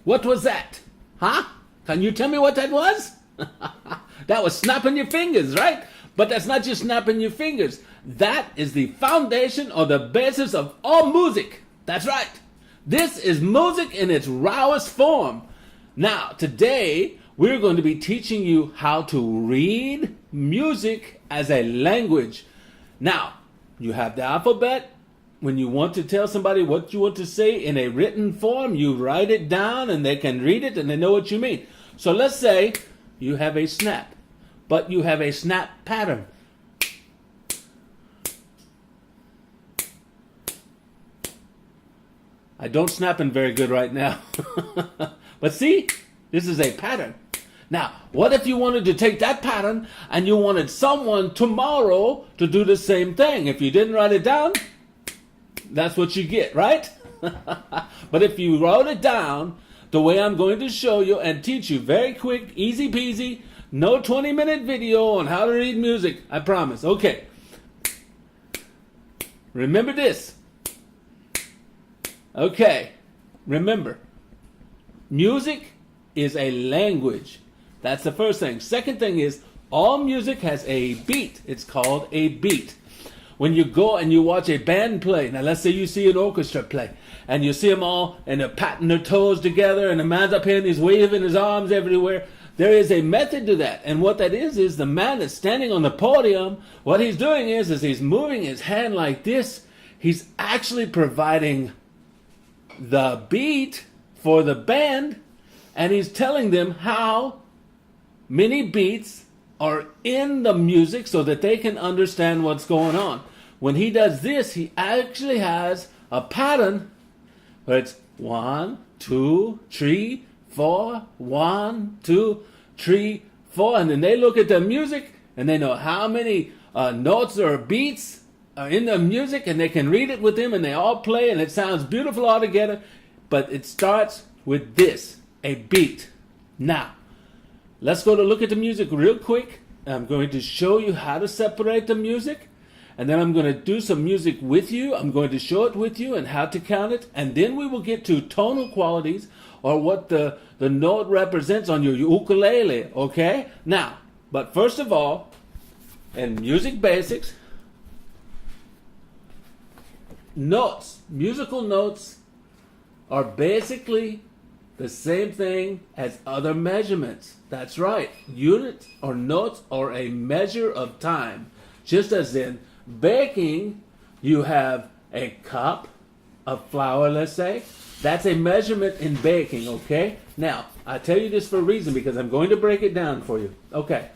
What was that? Huh? Can you tell me what that was? That was snapping your fingers, right? But that's not just snapping your fingers. That is the foundation or the basis of all music. That's right. This is music in its rawest form. Now, today, we're going to be teaching you how to read music as a language. Now, you have the alphabet. When you want to tell somebody what you want to say in a written form, you write it down and they can read it and they know what you mean. So let's say you have a snap, but you have a snap pattern. I don't snap in very good right now. But see, this is a pattern. Now, what if you wanted to take that pattern and you wanted someone tomorrow to do the same thing? If you didn't write it down, that's what you get, right? But if you wrote it down the way I'm going to show you and teach you, very quick, easy peasy, no 20-minute video on how to read music, I promise. Okay. Remember this. Okay. Remember, music is a language. That's the first thing. Second thing is, all music has a beat. It's called a beat. When you go and you watch a band play, now let's say you see an orchestra play, and you see them all, and they're patting their toes together, and the man's up here and he's waving his arms everywhere. There is a method to that, and what that is the man that's standing on the podium, what he's doing is he's moving his hand like this. He's actually providing the beat for the band, and he's telling them how many beats are in the music so that they can understand what's going on. When he does this, he actually has a pattern where it's 1, 2, 3, 4, 1, 2, 3, 4, and then they look at the music and they know how many notes or beats are in the music, and they can read it with him, and they all play, and it sounds beautiful all together. But it starts with this, a beat. Now, let's go to look at the music real quick. I'm going to show you how to separate the music, and then I'm going to do some music with you. I'm going to show it with you and how to count it, and then we will get to tonal qualities, or what the note represents on your ukulele, okay? Now, but first of all, in music basics, notes, musical notes are basically the same thing as other measurements. That's right. Units or notes are a measure of time. Just as in baking, you have a cup of flour, let's say. That's a measurement in baking, okay? Now, I tell you this for a reason, because I'm going to break it down for you. Okay.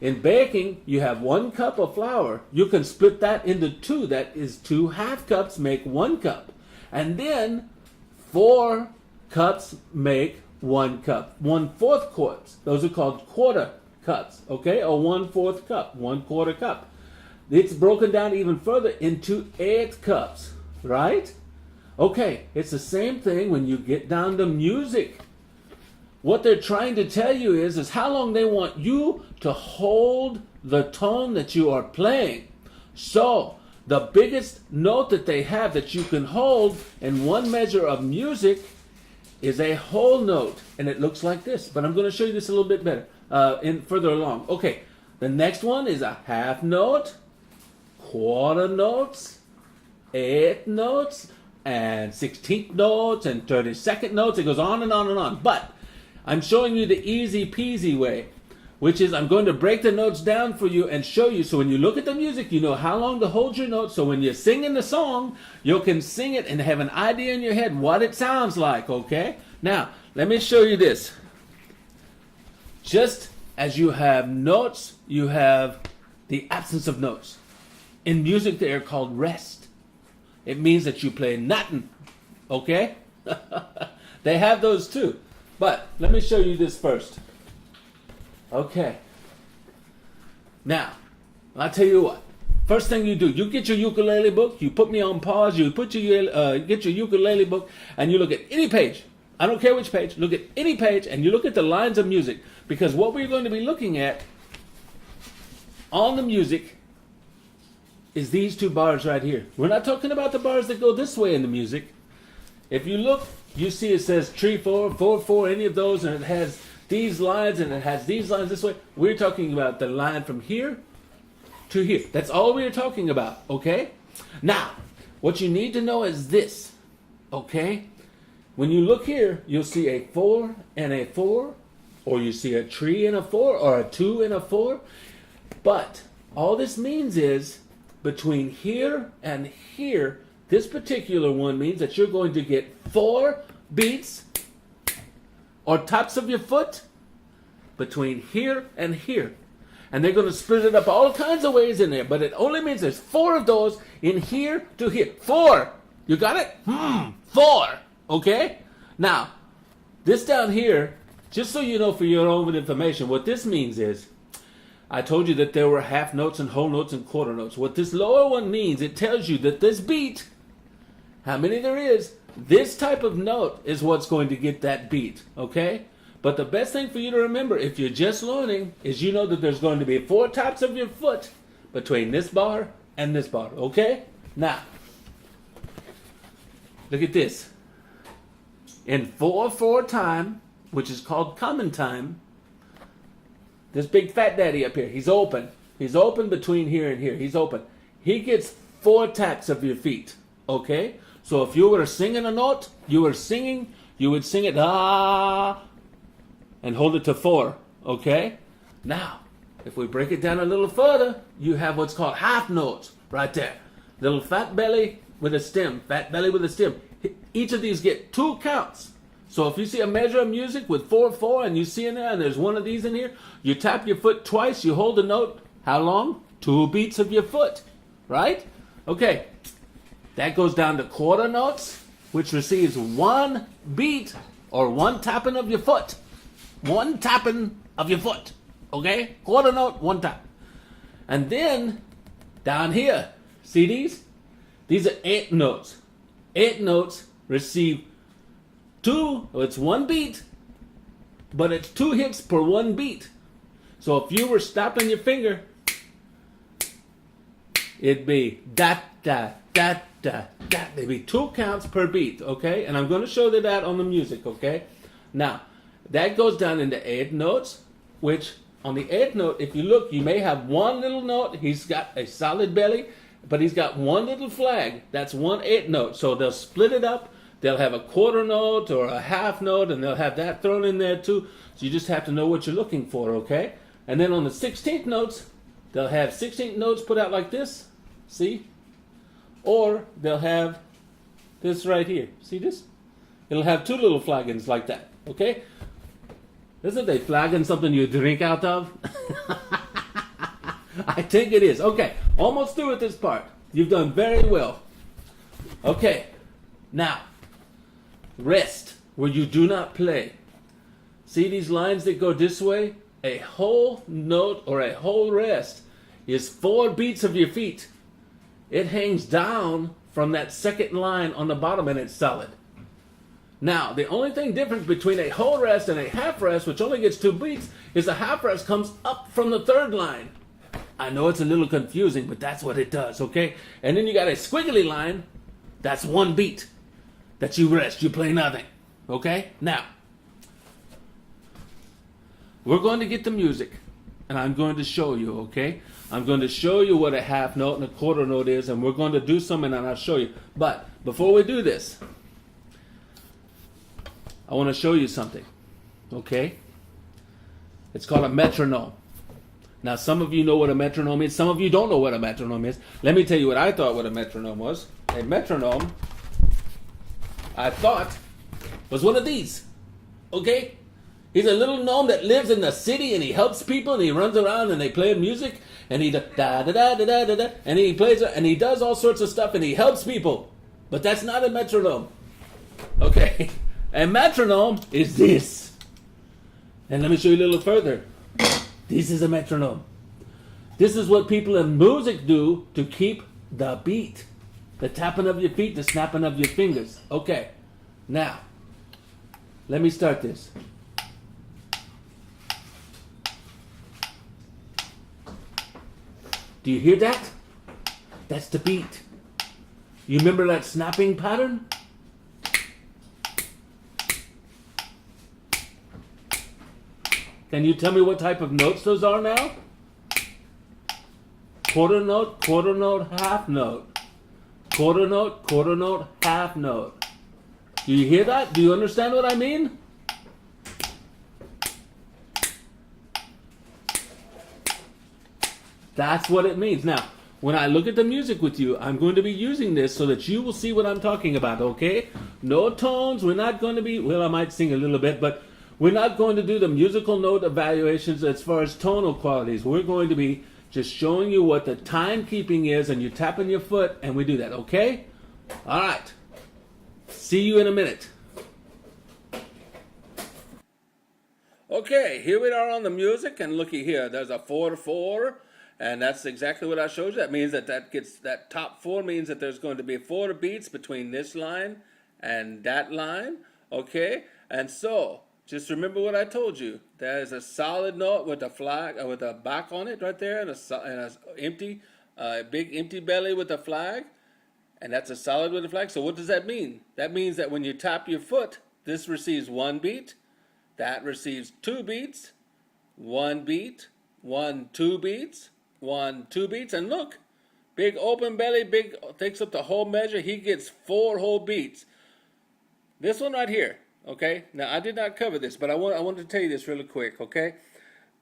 In baking, you have 1 cup of flour. You can split that into 2. That is 2 half cups make 1 cup. And then 4 cups make 1 cup. 1/4 quarts. Those are called quarter cups, okay? Or 1/4 cup, 1/4 cup. It's broken down even further into 8 cups, right? Okay, it's the same thing when you get down to music. What they're trying to tell you is how long they want you to hold the tone that you are playing. So, the biggest note that they have that you can hold in one measure of music is a whole note, and it looks like this. But I'm going to show you this a little bit better further along. Okay, the next one is a half note, quarter notes, 8 notes, and 16th notes, and 32nd notes. It goes on and on and on. But I'm showing you the easy peasy way, which is I'm going to break the notes down for you and show you. So when you look at the music, you know how long to hold your notes. So when you're singing the song, you can sing it and have an idea in your head what it sounds like, okay? Now, let me show you this. Just as you have notes, you have the absence of notes. In music, they are called rest. It means that you play nothing, okay? They have those too. But let me show you this first. Okay. Now, I'll tell you what. First thing you do, you get your ukulele book, you put me on pause, you put your get your ukulele book, and you look at any page. I don't care which page. Look at any page, and you look at the lines of music. Because what we're going to be looking at on the music is these 2 bars right here. We're not talking about the bars that go this way in the music. If you look, you see it says 3, 4, 4, 4, any of those, and it has these lines and it has these lines this way. We're talking about the line from here to here. That's all we're talking about, okay? Now, what you need to know is this, okay? When you look here, you'll see a 4 and a 4, or you see a 3 and a 4, or a 2 and a 4. But all this means is between here and here, this particular one means that you're going to get 4 beats or taps of your foot between here and here. And they're going to split it up all kinds of ways in there, but it only means there's 4 of those in here to here. 4! You got it? 4! Okay? Now, this down here, just so you know for your own information, what this means is, I told you that there were half notes and whole notes and quarter notes. What this lower one means, it tells you that this beat, how many there is, this type of note is what's going to get that beat, okay? But the best thing for you to remember, if you're just learning, is you know that there's going to be 4 taps of your foot between this bar and this bar, okay? Now, look at this. In 4/4 time, which is called common time, this big fat daddy up here, he's open. He's open between here and here. He's open. He gets 4 taps of your feet, okay? So if you were singing a note, you would sing it ah, and hold it to 4, okay? Now, if we break it down a little further, you have what's called half notes right there. Little fat belly with a stem, fat belly with a stem. Each of these get 2 counts. So if you see a measure of music with 4/4 and you see in there and there's one of these in here, you tap your foot twice, you hold the note, how long? 2 beats of your foot, right? Okay, that goes down to quarter notes, which receives 1 beat or 1 tapping of your foot. 1 tapping of your foot, okay? Quarter note, 1 tap. And then, down here, see these? These are 8 notes. 8 notes receive 2, it's 1 beat, but it's 2 hits per 1 beat. So if you were stopping your finger, it'd be da da da da da. There'd be 2 counts per beat, okay? And I'm going to show you that on the music, okay? Now, that goes down into 8 notes, which on the 8th note, if you look, you may have 1 little note. He's got a solid belly, but he's got 1 little flag. That's 1 8th note. So they'll split it up. They'll have a quarter note or a half note, and they'll have that thrown in there too. So you just have to know what you're looking for, okay? And then on the 16th notes, they'll have 16th notes put out like this. See? Or they'll have this right here. See this? It'll have 2 little flagons like that, okay? Isn't a flagon something you drink out of? I think it is. Okay, almost through with this part. You've done very well. Okay, now, rest, where you do not play. See these lines that go this way? A whole note or a whole rest is 4 beats of your feet. It hangs down from that second line on the bottom and it's solid. Now, the only thing different between a whole rest and a half rest, which only gets 2 beats, is a half rest comes up from the 3rd line. I know it's a little confusing, but that's what it does, okay? And then you got a squiggly line, that's 1 beat. That you rest, you play nothing, okay? Now, we're going to get the music, and I'm going to show you, okay? I'm going to show you what a half note and a quarter note is, and we're going to do something, and I'll show you. But before we do this, I want to show you something, okay? It's called a metronome. Now, some of you know what a metronome is. Some of you don't know what a metronome is. Let me tell you what I thought what a metronome was. A metronome, I thought, was one of these, okay? He's a little gnome that lives in the city, and he helps people, and he runs around, and they play music, and he da da da da da da da, and he plays, and he does all sorts of stuff, and he helps people. But that's not a metronome, okay? A metronome is this. And let me show you a little further. This is a metronome. This is what people in music do to keep the beat. The tapping of your feet, the snapping of your fingers. Okay, now, let me start this. Do you hear that? That's the beat. You remember that snapping pattern? Can you tell me what type of notes those are now? Quarter note, half note. Quarter note, half note. Do you hear that? Do you understand what I mean? That's what it means. Now, when I look at the music with you, I'm going to be using this so that you will see what I'm talking about, okay? No tones. We're not going to be, well, I might sing a little bit, but we're not going to do the musical note evaluations as far as tonal qualities. We're going to be just showing you what the timekeeping is, and you're tapping your foot, and we do that, okay? All right. See you in a minute. Okay, here we are on the music, and looky here. There's a 4-4, and that's exactly what I showed you. That means that top 4 means that there's going to be 4 beats between this line and that line, okay? And so, just remember what I told you. There's a solid note with a flag, with a back on it right there, and a empty, big empty belly with a flag, and that's a solid with a flag. So what does that mean? That means that when you tap your foot, this receives 1 beat, that receives 2 beats, 1 beat, 1, 2 beats, 1, 2 beats, and look, big open belly, big takes up the whole measure. He gets 4 whole beats. This one right here. Okay, now I did not cover this, but I wanted to tell you this really quick, okay?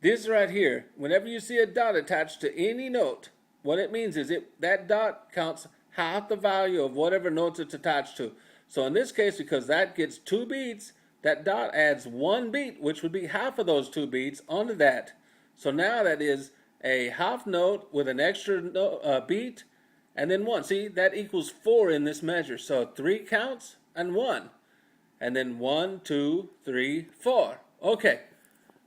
This right here, whenever you see a dot attached to any note, what it means is that dot counts half the value of whatever notes it's attached to. So in this case, because that gets 2 beats, that dot adds 1 beat, which would be half of those 2 beats onto that. So now that is a half note with an extra beat, and then 1. See, that equals 4 in this measure. So 3 counts and 1. And then 1, 2, 3, 4. Okay.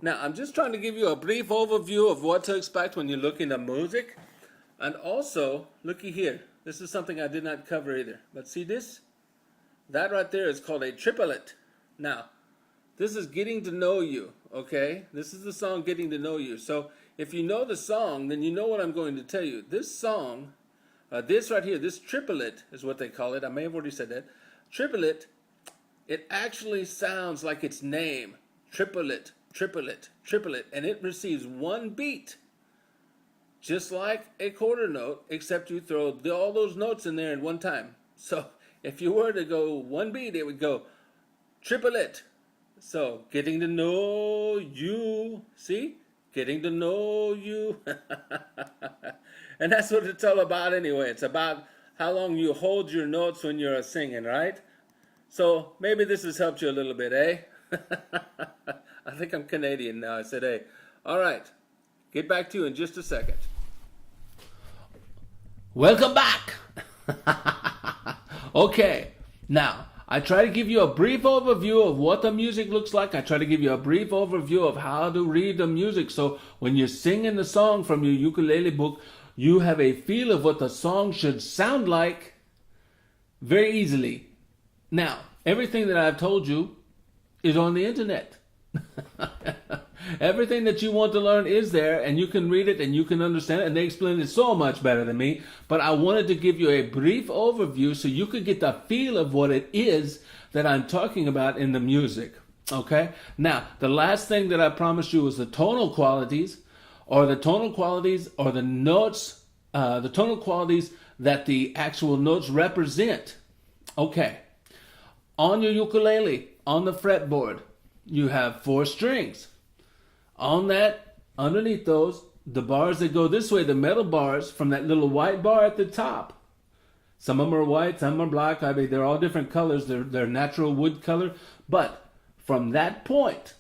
Now, I'm just trying to give you a brief overview of what to expect when you're looking at music. And also, looky here. This is something I did not cover either. But see this? That right there is called a triplet. Now, this is Getting to Know You, okay? This is the song Getting to Know You. So, if you know the song, then you know what I'm going to tell you. This song, this right here, this triplet is what they call it. I may have already said that. Triplet, it actually sounds like its name, triplet, triplet, triplet, and it receives 1 beat, just like a quarter note, except you throw all those notes in there at one time. So if you were to go 1 beat, it would go triplet. So getting to know you, see? Getting to know you. And that's what it's all about anyway. It's about how long you hold your notes when you're singing, right? So maybe this has helped you a little bit, eh? I think I'm Canadian now. I said, hey. All right. Get back to you in just a second. Welcome back. Okay. Now, I try to give you a brief overview of what the music looks like. I try to give you a brief overview of how to read the music. So when you're singing the song from your ukulele book, you have a feel of what the song should sound like very easily. Now, everything that I've told you is on the internet. Everything that you want to learn is there, and you can read it and you can understand it, and they explain it so much better than me. But I wanted to give you a brief overview so you could get the feel of what it is that I'm talking about in the music. Okay? Now, the last thing that I promised you was the tonal qualities, or the notes, the tonal qualities that the actual notes represent. Okay. On your ukulele, on the fretboard, you have 4 strings. On that, underneath those, the bars that go this way, the metal bars from that little white bar at the top. Some of them are white, some are black. I mean, they're all different colors. They're natural wood color. But from that point,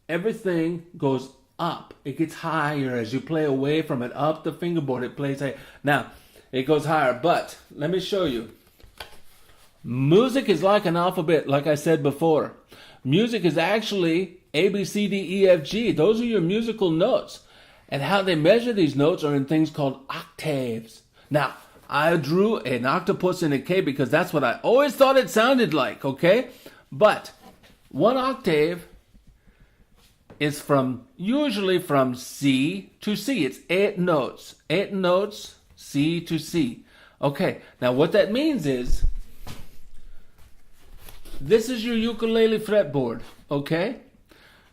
everything goes up. It gets higher as you play away from it. Up the fingerboard, it plays higher. Now, it goes higher. But let me show you. Music is like an alphabet, like I said before. Music is actually A, B, C, D, E, F, G. Those are your musical notes. And how they measure these notes are in things called octaves. Now, I drew an octopus and a K because that's what I always thought it sounded like, okay? But 1 octave is usually from C to C. It's 8 notes. 8 notes, C to C. Okay, now what that means is, this is your ukulele fretboard, okay?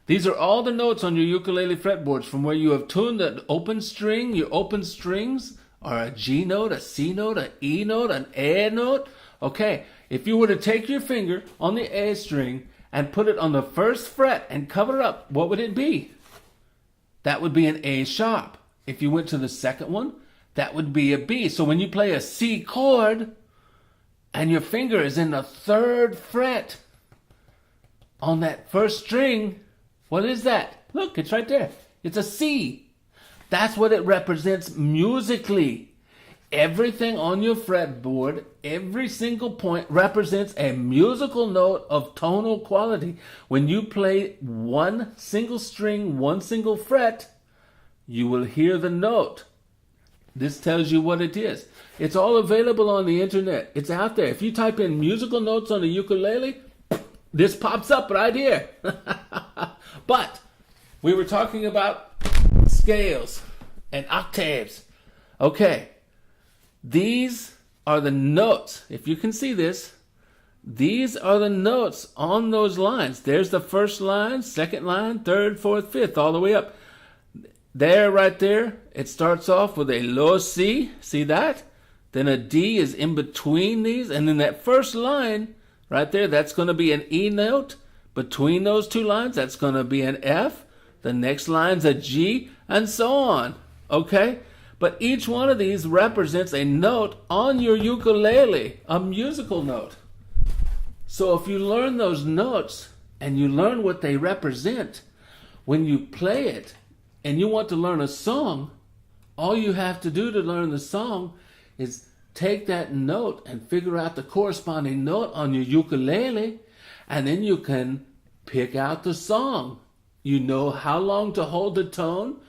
These are all the notes on your ukulele fretboards from where you have tuned the open string. Your open strings are a G note, a C note, an E note, an A note. Okay, if you were to take your finger on the A string and put it on the first fret and cover it up, what would it be? That would be an A sharp. If you went to the second one, that would be a B. So when you play a C chord and your finger is in the third fret on that first string, what is that? Look, it's right there. It's a C. That's what it represents musically. Everything on your fretboard, every single point represents a musical note of tonal quality. When you play one single string, one single fret, you will hear the note. This tells you what it is. It's all available on the internet. It's out there. If you type in musical notes on the ukulele, this pops up right here. But we were talking about scales and octaves. Okay. These are the notes. If you can see this, these are the notes on those lines. There's the first line, second line, third, fourth, fifth, all the way up. There, right there, it starts off with a low C. See that? Then a D is in between these. And then that first line right there, that's going to be an E note. Between those two lines, that's going to be an F. The next line's a G, and so on. Okay? But each one of these represents a note on your ukulele, a musical note. So if you learn those notes and you learn what they represent, when you play it and you want to learn a song, all you have to do to learn the song is take that note and figure out the corresponding note on your ukulele, and then you can pick out the song. You know how long to hold the tone.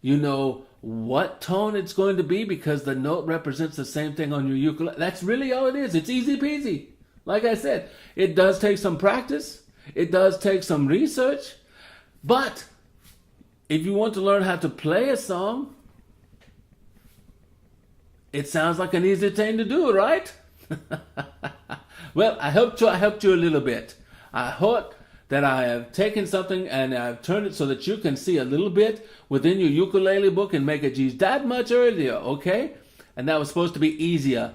You know what tone it's going to be because the note represents the same thing on your ukulele. That's really all it is. It's easy peasy. Like I said, it does take some practice. It does take some research. But if you want to learn how to play a song, it sounds like an easy thing to do, right? Well, I helped you a little bit. I hope that I have taken something and I've turned it so that you can see a little bit within your ukulele book and make it just that much earlier, okay? And that was supposed to be easier.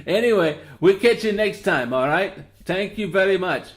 Anyway, we'll catch you next time, all right? Thank you very much.